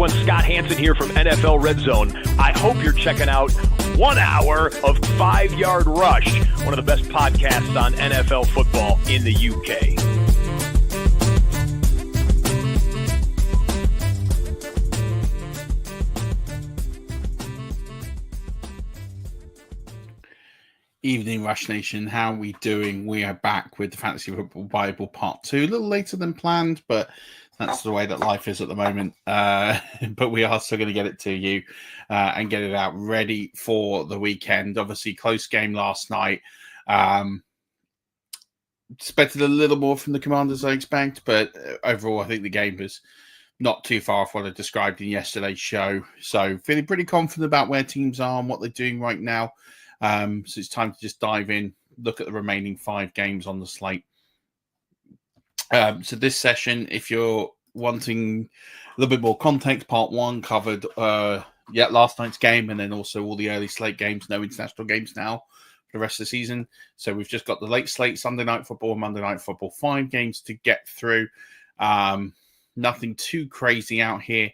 everyone. Scott Hansen here from NFL Red Zone. I hope you're checking out 1 hour of 5 Yard Rush, one of the best podcasts on NFL football in the UK. Evening, Rush Nation. How are we doing? We are back with the Fantasy Football Bible Part 2. A little later than planned, but that's the way that life is at the moment. But we are still going to get it to you and get it out ready for the weekend. Obviously, close game last night. Expected a little more from the Commanders, I expect, but overall, I think the game was not too far off what I described in yesterday's show. So feeling pretty confident about where teams are and what they're doing right now. So it's time to just dive in, look at the remaining 5 games on the slate. So this session, if you're wanting a little bit more context, part 1 covered last night's game, and then also all the early slate games, no international games now for the rest of the season. So we've just got the late slate, Sunday night football, Monday night football, 5 games to get through. Nothing too crazy out here.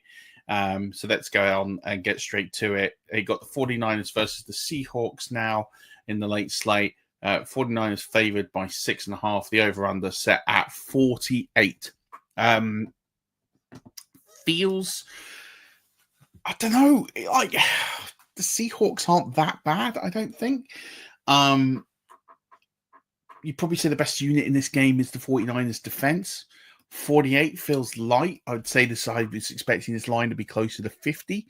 So let's go on and get straight to it. You got the 49ers versus the Seahawks now in the late slate. 49ers favored by 6.5. The over-under set at 48. Feels, I don't know, like the Seahawks aren't that bad, I don't think. You'd probably say the best unit in this game is the 49ers defense. 48 feels light. I would say the side is expecting this line to be closer to 50.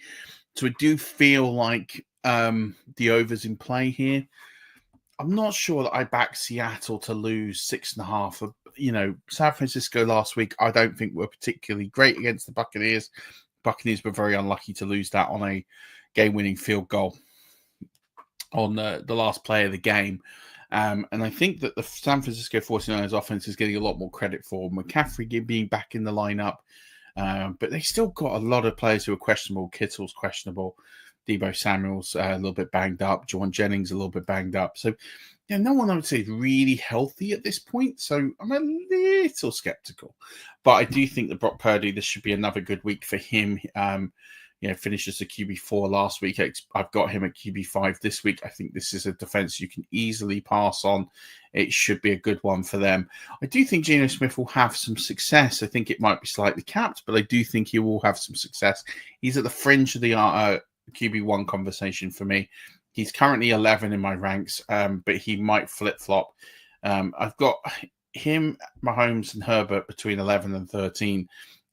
So I do feel like the over's in play here. I'm not sure that I back Seattle to lose 6.5. You know, San Francisco last week, I don't think were particularly great against the Buccaneers. Buccaneers were very unlucky to lose that on a game-winning field goal on the last play of the game. And I think that the San Francisco 49ers offense is getting a lot more credit for McCaffrey being back in the lineup. But they still got a lot of players who are questionable. Kittle's questionable. Deebo Samuel's a little bit banged up. Juwan Jennings a little bit banged up. So, yeah, no one I would say is really healthy at this point. So I'm a little skeptical. But I do think that Brock Purdy, this should be another good week for him. Finishes the QB4 last week. I've got him at QB5 this week. I think this is a defense you can easily pass on. It should be a good one for them. I do think Geno Smith will have some success. I think it might be slightly capped, but I do think he will have some success. He's at the fringe of the QB1 conversation for me. He's currently 11 in my ranks, but he might flip-flop. I've got him, Mahomes, and Herbert between 11 and 13.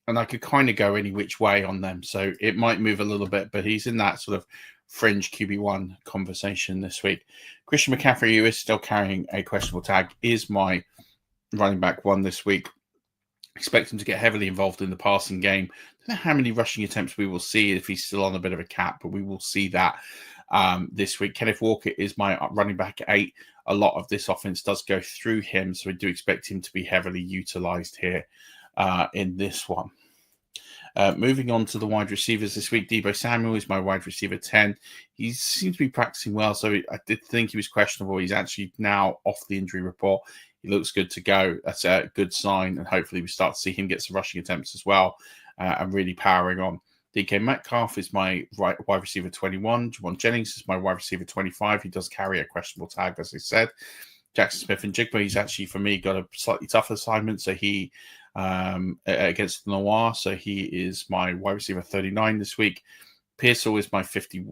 And I could kind of go any which way on them. So it might move a little bit, but he's in that sort of fringe QB1 conversation this week. Christian McCaffrey, who is still carrying a questionable tag, is my running back 1 this week. Expect him to get heavily involved in the passing game. Don't know how many rushing attempts we will see if he's still on a bit of a cap, but we will see that this week. Kenneth Walker is my running back 8. A lot of this offense does go through him, so I do expect him to be heavily utilized here in this one. Moving on to the wide receivers this week, Deebo Samuel is my wide receiver 10. He seems to be practicing well, so I did think he was questionable. He's actually now off the injury report. He looks good to go. That's a good sign, and hopefully we start to see him get some rushing attempts as well and really powering on. DK Metcalf is my wide receiver 21. Juwan Jennings is my wide receiver 25. He does carry a questionable tag, as I said. Jackson Smith and Jigba, he's actually, for me, got a slightly tougher assignment. So he, against Noir, so he is my wide receiver 39 this week. Pearsall is my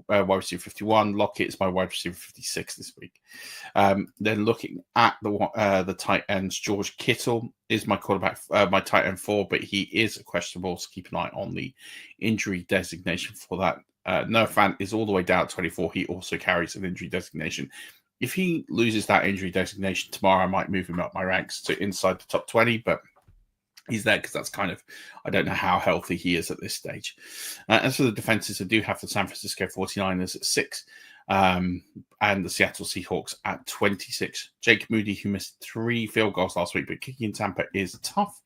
wide receiver 51. Lockett is my wide receiver 56 this week. Then looking at the tight ends, George Kittle is my quarterback, my tight end 4, but he is questionable, so keep an eye on the injury designation for that. Noah Fant is all the way down at 24. He also carries an injury designation. If he loses that injury designation tomorrow, I might move him up my ranks to inside the top 20, but he's there because that's kind of, I don't know how healthy he is at this stage. As for the defenses, I do have the San Francisco 49ers at 6 and the Seattle Seahawks at 26. Jake Moody, who missed 3 field goals last week, but kicking in Tampa is tough.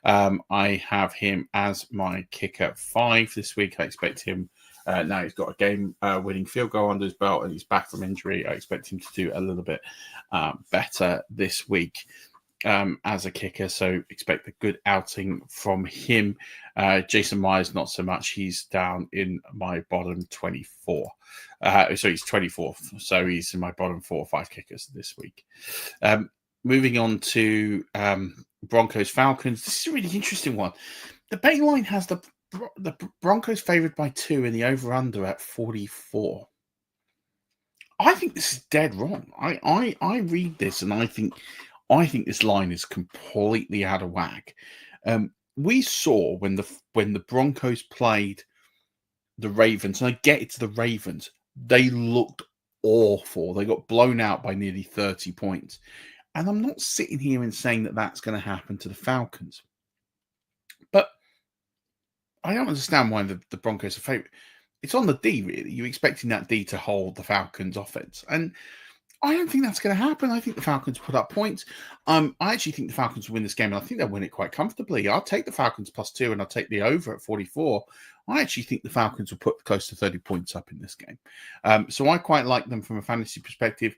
I have him as my kicker 5 this week. I expect him, now he's got a game-winning field goal under his belt and he's back from injury. I expect him to do a little bit better this week. as a kicker, so expect a good outing from him. Jason Myers, not so much. He's down in my bottom 24. So he's 24th, so he's in my bottom 4 or 5 kickers this week. Moving on to Broncos Falcons. This is a really interesting one. The betting line has the Broncos favored by 2 and the over-under at 44. I think this is dead wrong. I read this and I think this line is completely out of whack. We saw when the Broncos played the Ravens, and I get it's the Ravens, they looked awful. They got blown out by nearly 30 points. And I'm not sitting here and saying that that's going to happen to the Falcons. But I don't understand why the Broncos are favourite. It's on the D, really. You're expecting that D to hold the Falcons' offense. And I don't think that's going to happen. I think the Falcons put up points. I actually think the Falcons will win this game, and I think they'll win it quite comfortably. I'll take the Falcons +2, and I'll take the over at 44. I actually think the Falcons will put close to 30 points up in this game. So I quite like them from a fantasy perspective.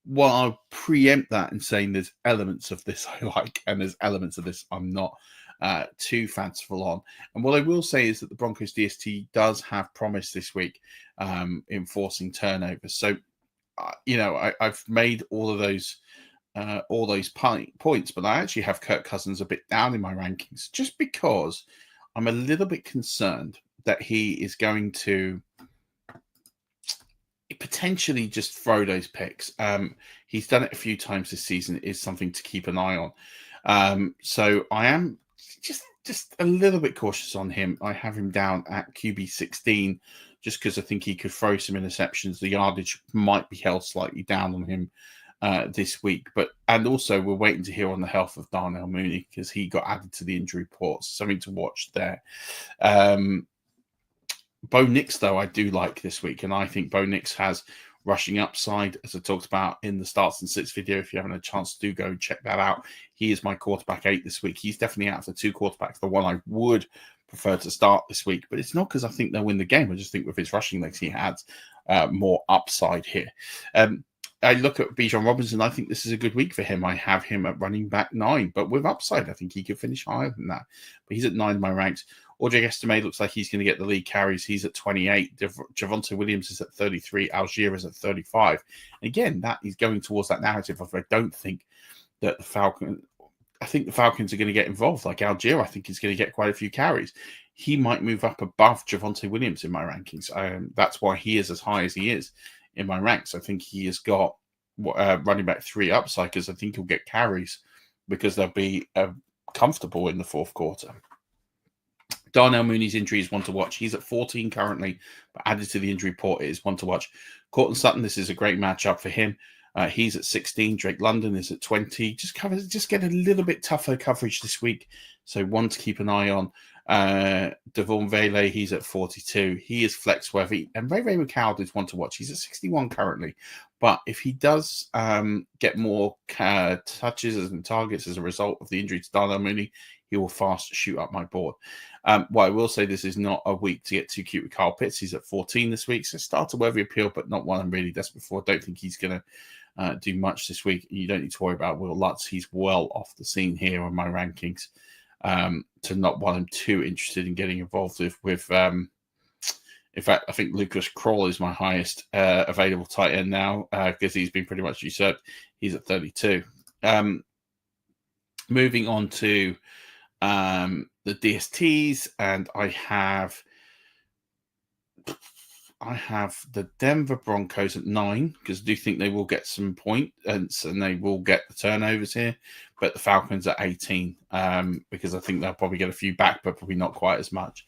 Well, I'll preempt that in saying there's elements of this I like, and there's elements of this I'm not too fanciful on. And what I will say is that the Broncos DST does have promise this week in forcing turnovers. So, I've made all those points, but I actually have Kirk Cousins a bit down in my rankings just because I'm a little bit concerned that he is going to potentially just throw those picks. He's done it a few times this season. It is something to keep an eye on. So I am just a little bit cautious on him. I have him down at QB 16 just because I think he could throw some interceptions. The yardage might be held slightly down on him this week. And also we're waiting to hear on the health of Darnell Mooney because he got added to the injury report. Something to watch there. Bo Nix, though, I do like this week, and I think Bo Nix has rushing upside, as I talked about in the Starts and Sits video. If you haven't had a chance to do, go and check that out. He is my quarterback 8 this week. He's definitely out of the 2 quarterbacks, the one I would prefer to start this week, but it's not because I think they'll win the game. I just think with his rushing legs, he has more upside here. I look at Bijan Robinson. I think this is a good week for him. I have him at running back 9, but with upside, I think he could finish higher than that. But he's at 9 in my ranks. Audrey Estime looks like he's going to get the lead carries. He's at 28. Javonte Williams is at 33. Algier is at 35. Again, that is going towards that narrative of I don't think that I think the Falcons are going to get involved. Like Algier, I think is going to get quite a few carries. He might move up above Javonte Williams in my rankings. That's why he is as high as he is in my ranks. I think he has got running back 3 upside because I think he'll get carries because they'll be comfortable in the fourth quarter. Darnell Mooney's injury is one to watch. He's at 14 currently, but added to the injury report, it is one to watch. Cortland Sutton, this is a great matchup for him. He's at 16. Drake London is at 20. Just get a little bit tougher coverage this week. So one to keep an eye on. Devon Vele, he's at 42. He is flex worthy. And Ray McCown is one to watch. He's at 61 currently. But if he does get more touches and targets as a result of the injury to Darnell Mooney, he will fast shoot up my board. Well, I will say this is not a week to get too cute with Kyle Pitts. He's at 14 this week. So start a worthy appeal, but not one I'm really desperate for. I don't think he's going to do much this week. You don't need to worry about Will Lutz. He's well off the scene here on my rankings. To not one I'm too interested in getting involved with. In fact, I think Lucas Kroll is my highest available tight end now because he's been pretty much usurped. He's at 32. Moving on to the DSTs, and I have the Denver Broncos at 9 because I do think they will get some points and they will get the turnovers here. But the Falcons at 18 because I think they'll probably get a few back, but probably not quite as much.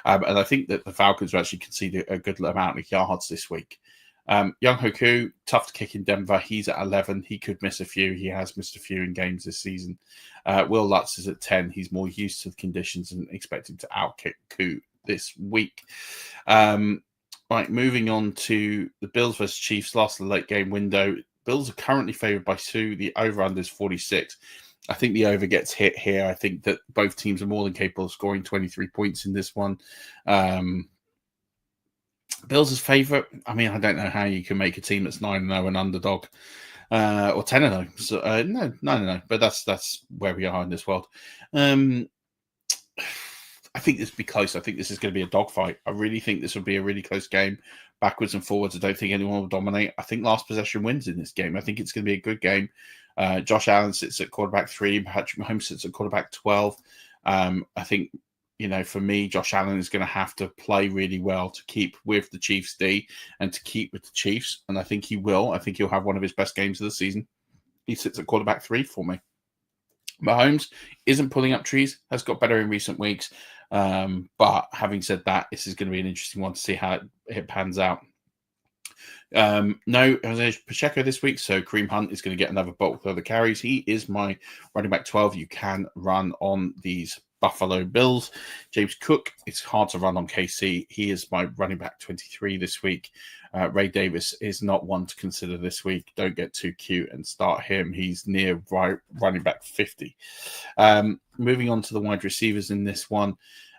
And I think that the Falcons will actually concede a good amount of yards this week. Young Hoku, tough to kick in Denver. He's at 11. He could miss a few. He has missed a few in games this season. Will Lutz is at 10. He's more used to the conditions and expected to outkick Koo this week. Right, moving on to the Bills versus Chiefs, last of the late game window. Bills are currently favored by 2. The over-under is 46. I think the over gets hit here. I think that both teams are more than capable of scoring 23 points in this one. Bills' favorite. I mean, I don't know how you can make a team that's 9-0 an underdog. or 10-0. So no. But that's where we are in this world. I think this will be close. I think this is going to be a dogfight. I really think this will be a really close game, backwards and forwards. I don't think anyone will dominate. I think last possession wins in this game. I think it's going to be a good game. Josh Allen sits at quarterback 3. Patrick Mahomes sits at quarterback 12. I think, for me, Josh Allen is going to have to play really well to keep with the Chiefs D and to keep with the Chiefs. And I think he will. I think he'll have one of his best games of the season. He sits at quarterback 3 for me. Mahomes isn't pulling up trees, has got better in recent weeks. But having said that, this is going to be an interesting one to see how it pans out. No Jose Pacheco this week, so Kareem Hunt is going to get another bulk of the carries. He is my running back 12. You can run on these Buffalo Bills. James Cook, it's hard to run on KC. He is my running back 23 this week. Ray Davis is not one to consider this week. Don't get too cute and start him. He's near running back 50. Moving on to the wide receivers in this one.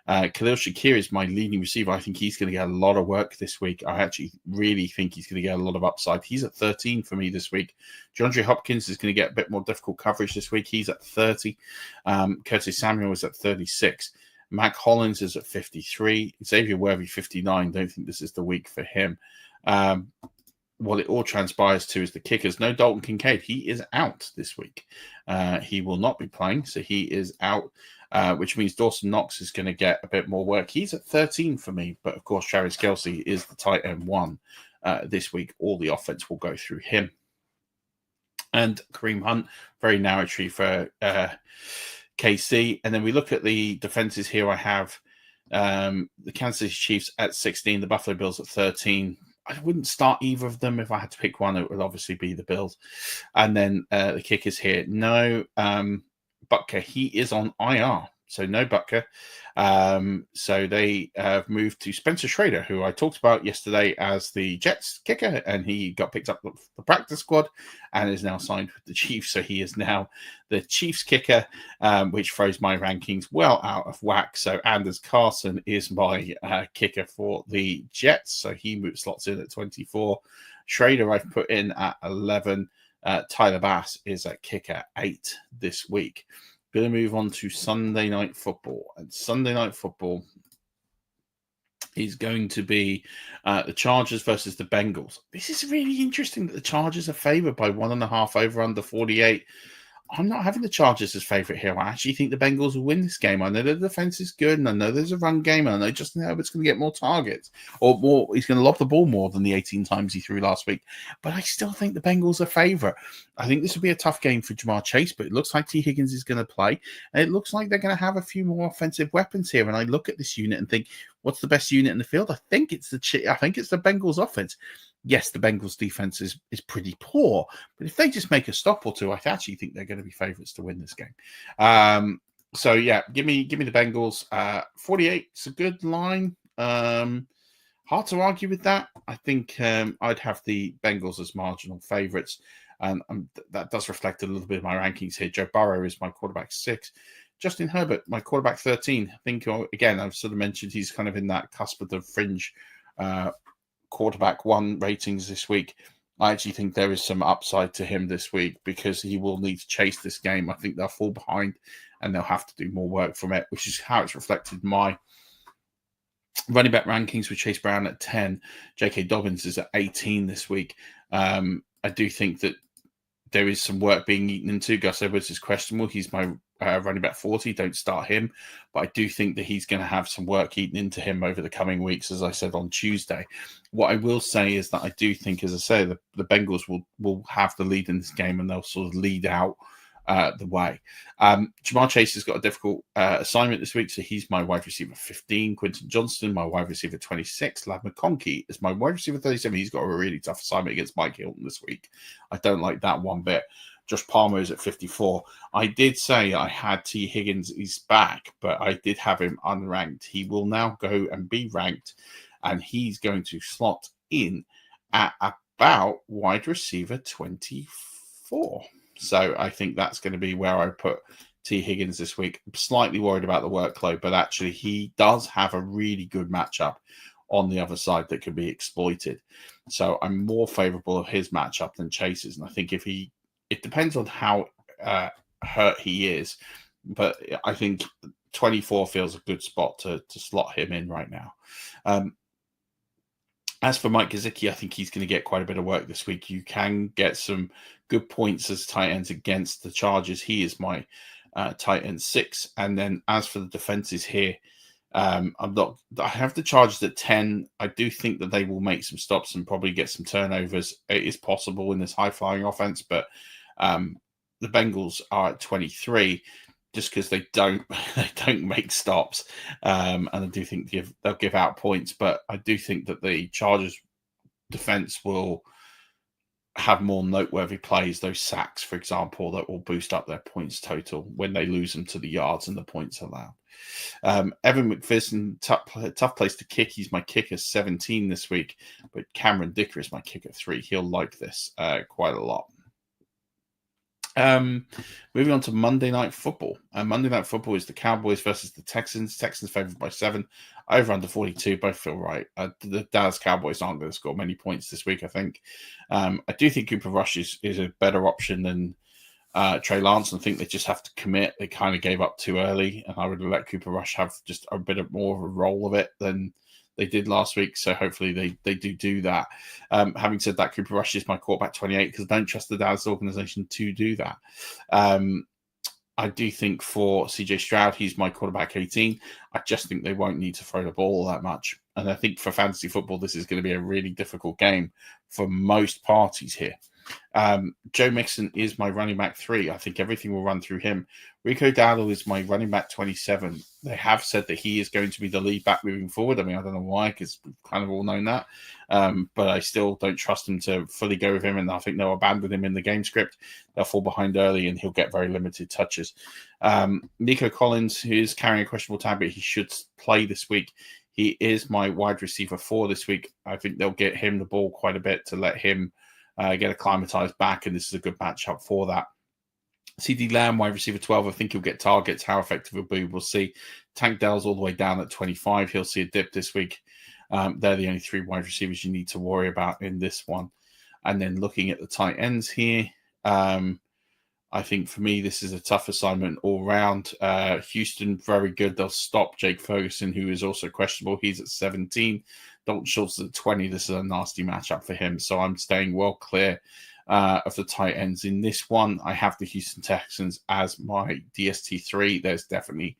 Khalil Shakir is my leading receiver. I think he's going to get a lot of work this week. I actually really think he's going to get a lot of upside. He's at 13 for me this week. DeAndre Hopkins is going to get a bit more difficult coverage this week. He's at 30. Curtis Samuel is at 36. Mac Hollins is at 53. Xavier Worthy, 59. Don't think this is the week for him. What it all transpires to is the kickers. No Dalton Kincaid. He is out this week. He will not be playing, so he is out. Which means Dawson Knox is going to get a bit more work. He's at 13 for me, but of course, Travis Kelce is the tight end 1 this week. All the offense will go through him. And Kareem Hunt, very narrow tree for KC. And then we look at the defenses here. I have the Kansas City Chiefs at 16, the Buffalo Bills at 13. I wouldn't start either of them. If I had to pick one, it would obviously be the Bills. And then the kickers here. No Butker, he is on IR, so no Butker. So they have moved to Spencer Schrader, who I talked about yesterday as the Jets kicker, and he got picked up the practice squad and is now signed with the Chiefs. So he is now the Chiefs kicker, which throws my rankings well out of whack. So Anders Carson is my kicker for the Jets. So he slots in at 24. Schrader I've put in at 11. Tyler Bass is at kicker 8 this week. Going to move on to Sunday Night Football. And Sunday Night Football is going to be the Chargers versus the Bengals. This is really interesting that the Chargers are favored by 1.5 over under 48. I'm not having the Chargers as favorite here. I actually think the Bengals will win this game. I know the defense is good, and I know there's a run game, and I know Justin Herbert's going to get more targets, or more. He's going to lob the ball more than the 18 times he threw last week. But I still think the Bengals are favorite. I think this will be a tough game for Jamar Chase, but it looks like T. Higgins is going to play, and it looks like they're going to have a few more offensive weapons here. And I look at this unit and think, what's the best unit in the field? I think it's the Bengals offense. Yes, the Bengals defense is pretty poor, but if they just make a stop or two, I actually think they're going to be favorites to win this game. So yeah, give me the Bengals. 48 is a good line. Hard to argue with that. I think I'd have the Bengals as marginal favorites, and that does reflect a little bit of my rankings here. Joe Burrow is my quarterback 6. Justin Herbert, my quarterback 13. I think, again, I've sort of mentioned he's kind of in that cusp of the fringe quarterback 1 ratings this week. I actually think there is some upside to him this week because he will need to chase this game. I think they'll fall behind and they'll have to do more work from it, which is how it's reflected in my running back rankings with Chase Brown at 10. J.K. Dobbins is at 18 this week. I do think that there is some work being eaten into. Gus Edwards is questionable. He's my running back 40. Don't start him. But I do think that he's going to have some work eaten into him over the coming weeks, as I said on Tuesday. What I will say is that I do think, as I say, the Bengals will have the lead in this game and they'll sort of lead out the way. Jamar Chase has got a difficult assignment this week, so he's my wide receiver 15. Quentin Johnston, my wide receiver 26. Ladd McConkey is my wide receiver 37. He's got a really tough assignment against Mike Hilton this week. I don't like that one bit. Josh Palmer is at 54. I did say I had T. Higgins is back, but I did have him unranked. He will now go and be ranked, and he's going to slot in at about wide receiver 24. So I think that's going to be where I put T. Higgins this week. I'm slightly worried about the workload, but actually he does have a really good matchup on the other side that could be exploited. So I'm more favourable of his matchup than Chase's. And I think it depends on how hurt he is. But I think 24 feels a good spot to slot him in right now. As for Mike Gesicki, I think he's going to get quite a bit of work this week. You can get some good points as tight ends against the Chargers. He is my tight end 6. And then as for the defenses here, I have the Chargers at 10. I do think that they will make some stops and probably get some turnovers. It is possible in this high-flying offense, but the Bengals are at 23 just because they don't make stops. And I do think they'll give out points, but I do think that the Chargers defense will have more noteworthy plays, those sacks, for example, that will boost up their points total when they lose them to the yards and the points allowed. Evan McPherson, tough place to kick. He's my kicker 17 this week, but Cameron Dicker is my kicker 3. He'll like this quite a lot. Moving on to Monday Night Football. Monday Night Football is the Cowboys versus the Texans. Texans favored by 7. Over under 42. Both feel right. The Dallas Cowboys aren't going to score many points this week, I think. I do think Cooper Rush is a better option than Trey Lance. I think they just have to commit. They kind of gave up too early, and I would let Cooper Rush have just a bit more of a role of it than they did last week. So hopefully they do that. Having said that, Cooper Rush is my quarterback 28 because I don't trust the Dallas organization to do that. I do think for CJ Stroud, he's my quarterback 18. I just think they won't need to throw the ball that much. And I think for fantasy football, this is going to be a really difficult game for most parties here. Joe Mixon is my running back 3. I think everything will run through him. Rico Dowdle is my running back 27. They have said that he is going to be the lead back moving forward. I mean, I don't know why, because we've kind of all known that. But I still don't trust them to fully go with him, and I think they'll abandon him in the game script. They'll fall behind early, and he'll get very limited touches. Nico Collins, who is carrying a questionable tag, but he should play this week. He is my wide receiver 4 this week. I think they'll get him the ball quite a bit to let him get acclimatized back, and this is a good matchup for that. CD Lamb, wide receiver 12, I think he'll get targets. How effective he'll be, we'll see. Tank Dell's all the way down at 25. He'll see a dip this week. They're the only 3 wide receivers you need to worry about in this one. And then looking at the tight ends here, I think for me, this is a tough assignment all round. Houston, very good. They'll stop Jake Ferguson, who is also questionable. He's at 17. Dalton Schultz is at 20. This is a nasty matchup for him. So I'm staying well clear of the tight ends. In this one, I have the Houston Texans as my DST3. There's definitely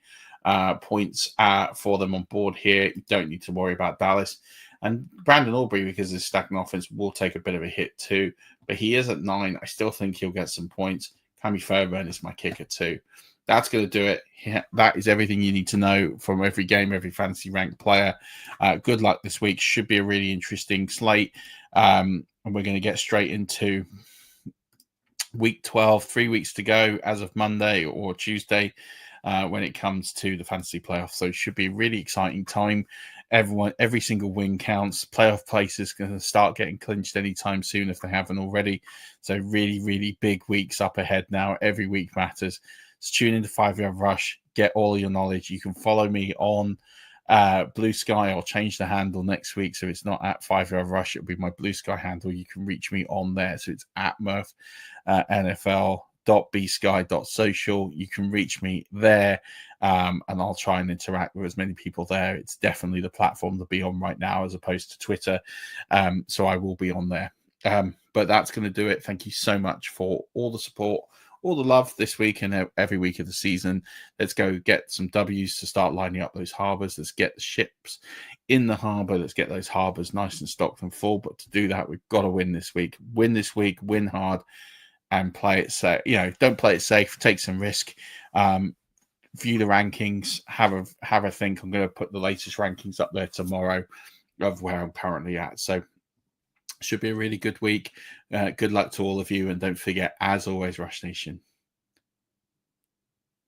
points for them on board here. You don't need to worry about Dallas. And Brandon Aubrey, because his stacking offense, will take a bit of a hit too. But he is at 9. I still think he'll get some points. Cami Fairburn is my kicker too. That's going to do it. Yeah, that is everything you need to know from every game, every fantasy ranked player. Good luck this week. Should be a really interesting slate. And we're going to get straight into week 12, 3 weeks to go as of Monday or Tuesday when it comes to the fantasy playoffs. So it should be a really exciting time. Every single win counts. Playoff places going to start getting clinched anytime soon if they haven't already. So really, really big weeks up ahead now. Every week matters. So tune into 5 Yard Rush. Get all your knowledge. You can follow me on Blue Sky. I'll change the handle next week, so it's not at 5 Yard Rush. It'll be my Blue Sky handle. You can reach me on there. So it's at Murf NFL.bsky.social. You can reach me there, and I'll try and interact with as many people there. It's definitely the platform to be on right now as opposed to Twitter. So I will be on there. But that's going to do it. Thank you so much for all the support, all the love this week and every week of the season. Let's go get some W's to start lining up those harbors. Let's get the ships in the harbor. Let's get those harbors nice and stocked and full. But to do that, we've got to win this week. Win this week, win hard, and play it safe. Don't play it safe. Take some risk. View the rankings. Have a think. I'm going to put the latest rankings up there tomorrow of where I'm currently at. So should be a really good week. Good luck to all of you. And don't forget, as always, Rush Nation,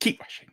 keep rushing.